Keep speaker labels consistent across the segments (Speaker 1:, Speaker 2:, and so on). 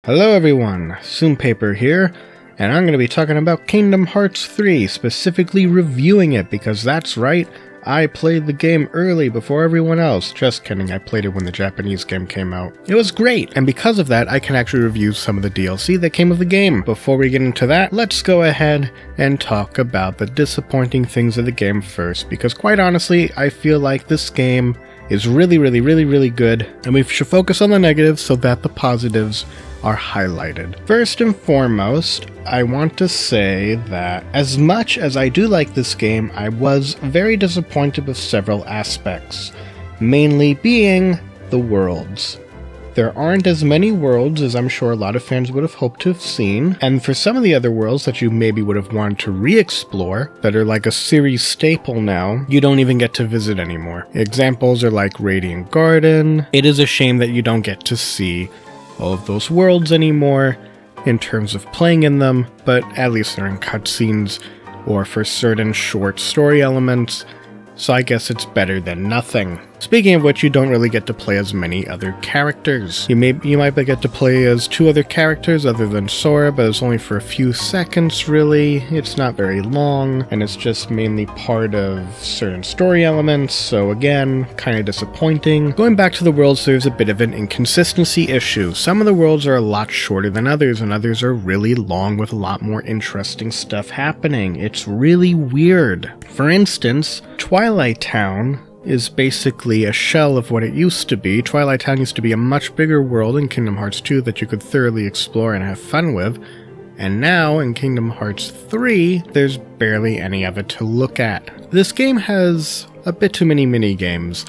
Speaker 1: Hello everyone, Tsunpaper here, and I'm going to be talking about Kingdom Hearts 3, specifically reviewing it, because that's right, I played the game early before everyone else. Just kidding, I played it when the Japanese game came out. It was great, and because of that, I can actually review some of the DLC that came with the game. Before we get into that, let's go ahead and talk about the disappointing things of the game first, because quite honestly, I feel like this game is really good, and we should focus on the negatives so that the positives are highlighted. First and foremost, I want to say that as much as I do like this game, I was very disappointed with several aspects, mainly being the worlds. There aren't as many worlds as I'm sure a lot of fans would have hoped to have seen, and for some of the other worlds that you maybe would have wanted to re-explore, that are like a series staple now, you don't even get to visit anymore. Examples are like Radiant Garden. It is a shame that you don't get to see all of those worlds anymore in terms of playing in them, but at least they're in cutscenes or for certain short story elements, so I guess it's better than nothing. Speaking of which, you don't really get to play as many other characters. You might get to play as two other characters other than Sora, but it's only for a few seconds really. It's not very long, and it's just mainly part of certain story elements, so again, kinda disappointing. Going back to the worlds, there's a bit of an inconsistency issue. Some of the worlds are a lot shorter than others, and others are really long with a lot more interesting stuff happening. It's really weird. For instance, Twilight Town is basically a shell of what it used to be. Twilight Town used to be a much bigger world in Kingdom Hearts 2 that you could thoroughly explore and have fun with, and now in Kingdom Hearts 3, there's barely any of it to look at. This game has a bit too many mini-games.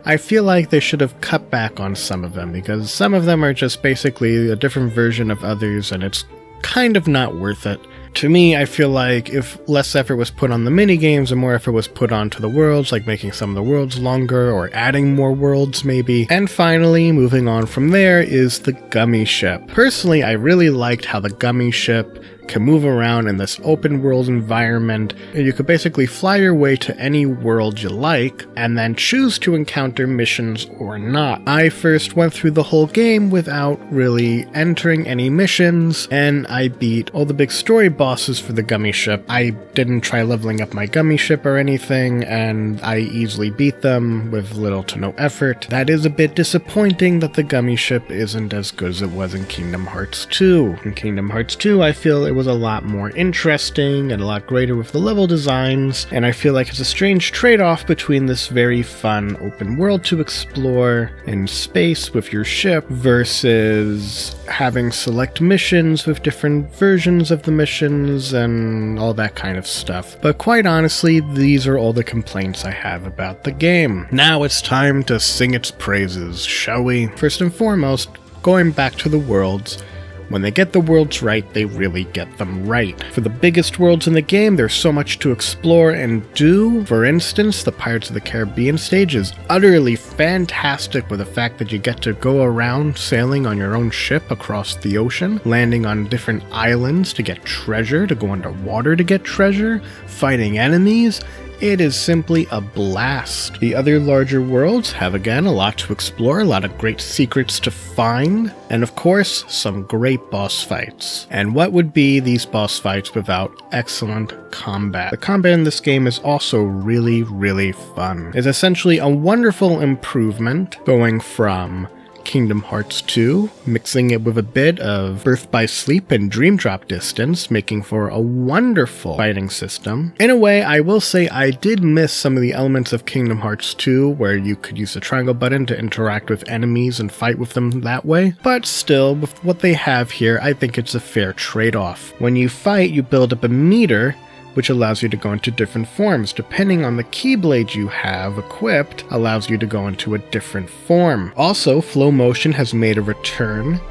Speaker 1: I feel like they should have cut back on some of them, because some of them are just basically a different version of others, and it's kind of not worth it. To me, I feel like if less effort was put on the minigames and more effort was put onto the worlds, like making some of the worlds longer or adding more worlds maybe. And finally, moving on from there is the Gummy Ship. Personally, I really liked how the Gummy Ship can move around in this open world environment. You could basically fly your way to any world you like and then choose to encounter missions or not. I first went through the whole game without really entering any missions, and I beat all the big story bosses for the Gummy Ship. I didn't try leveling up my Gummy Ship or anything, and I easily beat them with little to no effort. That is a bit disappointing that the Gummy Ship isn't as good as it was in Kingdom Hearts 2. In Kingdom Hearts 2, I feel it was a lot more interesting and a lot greater with the level designs, and I feel like it's a strange trade-off between this very fun open world to explore in space with your ship versus having select missions with different versions of the missions and all that kind of stuff. But quite honestly, these are all the complaints I have about the game. Now it's time to sing its praises, shall we? First and foremost, going back to the worlds. When they get the worlds right, they really get them right. For the biggest worlds in the game, there's so much to explore and do. For instance, the Pirates of the Caribbean stage is utterly fantastic with the fact that you get to go around sailing on your own ship across the ocean, landing on different islands to get treasure, to go underwater to get treasure, fighting enemies. It is simply a blast. The other larger worlds have again a lot to explore, a lot of great secrets to find, and of course, some great boss fights. And what would be these boss fights without excellent combat? The combat in this game is also really fun. It's essentially a wonderful improvement going from Kingdom Hearts 2, mixing it with a bit of Birth by Sleep and Dream Drop Distance, making for a wonderful fighting system. In a way, I will say I did miss some of the elements of Kingdom Hearts 2, where you could use the triangle button to interact with enemies and fight with them that way, but still, with what they have here, I think it's a fair trade-off. When you fight, you build up a meter, which allows you to go into different forms. Depending on the Keyblade you have equipped, allows you to go into a different form. Also, Flow Motion has made a return,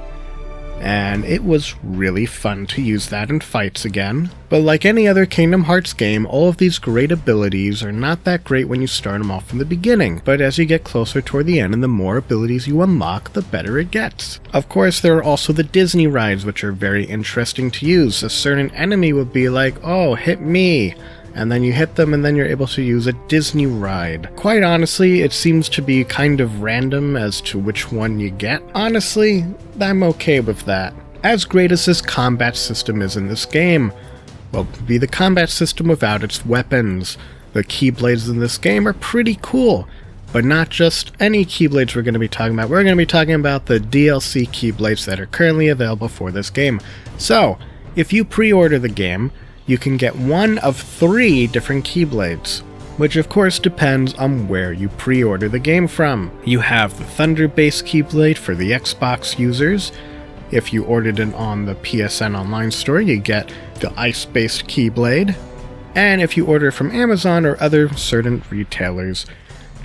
Speaker 1: and it was really fun to use that in fights again. But like any other Kingdom Hearts game, all of these great abilities are not that great when you start them off from the beginning, but as you get closer toward the end and the more abilities you unlock, the better it gets. Of course, there are also the Disney rides, which are very interesting to use. A certain enemy would be like, "Oh, hit me," and then you hit them and then you're able to use a Disney ride. Quite honestly, it seems to be kind of random as to which one you get. Honestly, I'm okay with that. as great as this combat system is in this game, what would be the combat system without its weapons? The Keyblades in this game are pretty cool, but not just any Keyblades we're going to be talking about. We're going to be talking about the DLC Keyblades that are currently available for this game. So, if you pre-order the game, you can get one of 3 different Keyblades, which of course depends on where you pre-order the game from. You have the Thunder-based Keyblade for the Xbox users. If you ordered it on the PSN online store, you get the Ice-based Keyblade. And if you order from Amazon or other certain retailers,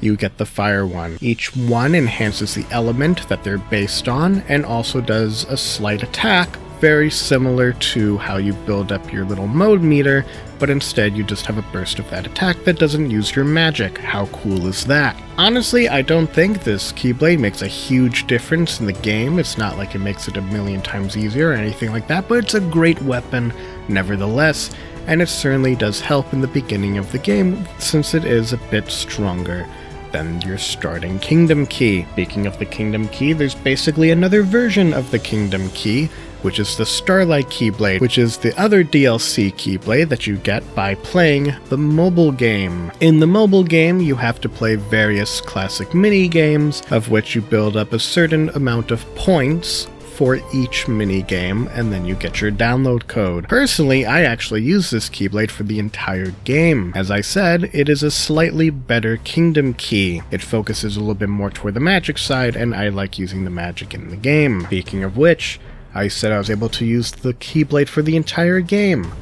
Speaker 1: you get the Fire one. Each one enhances the element that they're based on and also does a slight attack, very similar to how you build up your little mode meter, but instead you just have a burst of that attack that doesn't use your magic. How cool is that? Honestly, I don't think this Keyblade makes a huge difference in the game. It's not like it makes it a million times easier or anything like that, but it's a great weapon nevertheless, and it certainly does help in the beginning of the game since it is a bit stronger than your starting Kingdom Key. Speaking of the Kingdom Key, there's basically another version of the Kingdom Key, which is the Starlight Keyblade, which is the other DLC Keyblade that you get by playing the mobile game. In the mobile game, you have to play various classic mini-games, of which you build up a certain amount of points for each mini-game, and then you get your download code. Personally, I actually use this Keyblade for the entire game. As I said, it is a slightly better Kingdom Key. It focuses a little bit more toward the magic side, and I like using the magic in the game. Speaking of which, I said I was able to use the Keyblade for the entire game,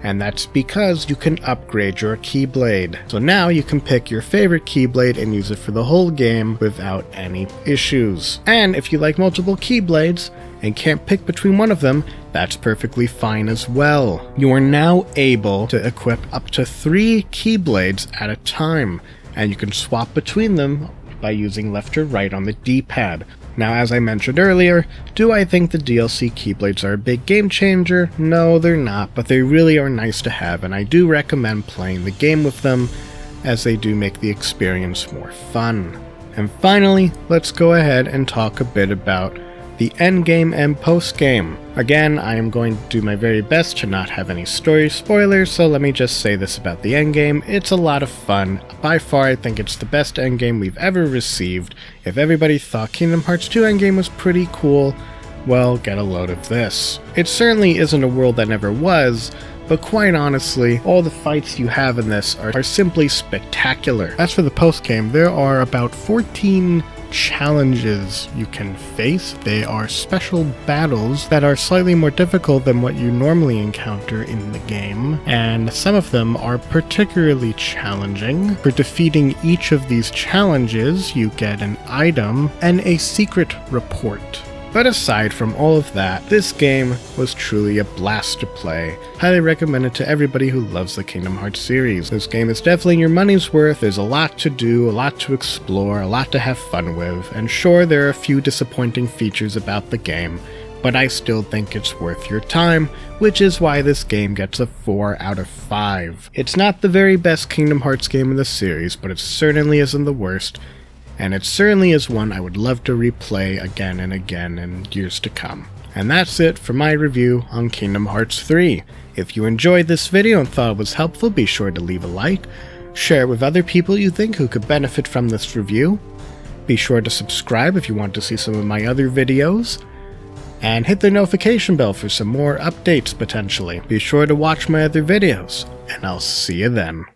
Speaker 1: and that's because you can upgrade your Keyblade. So now you can pick your favorite Keyblade and use it for the whole game without any issues. And if you like multiple Keyblades and can't pick between one of them, that's perfectly fine as well. You are now able to equip up to 3 Keyblades at a time, and you can swap between them by using left or right on the D-pad. Now, as I mentioned earlier, do I think the DLC Keyblades are a big game changer? No, they're not, but they really are nice to have, and I do recommend playing the game with them, as they do make the experience more fun. And finally, let's go ahead and talk a bit about the endgame and postgame. Again, I am going to do my very best to not have any story spoilers, so let me just say this about the endgame. It's a lot of fun. By far, I think it's the best endgame we've ever received. If everybody thought Kingdom Hearts 2 endgame was pretty cool, well, get a load of this. It certainly isn't a world that never was, but quite honestly, all the fights you have in this are simply spectacular. As for the postgame, there are about 14 challenges you can face. They are special battles that are slightly more difficult than what you normally encounter in the game, and some of them are particularly challenging. For defeating each of these challenges, you get an item and a secret report. But aside from all of that, this game was truly a blast to play. Highly recommend it to everybody who loves the Kingdom Hearts series. This game is definitely your money's worth. There's a lot to do, a lot to explore, a lot to have fun with, and sure, there are a few disappointing features about the game, but I still think it's worth your time, which is why this game gets a 4 out of 5. It's not the very best Kingdom Hearts game in the series, but it certainly isn't the worst, and it certainly is one I would love to replay again and again in years to come. And that's it for my review on Kingdom Hearts 3. If you enjoyed this video and thought it was helpful, be sure to leave a like, share it with other people you think who could benefit from this review, be sure to subscribe if you want to see some of my other videos, and hit the notification bell for some more updates potentially. Be sure to watch my other videos, and I'll see you then.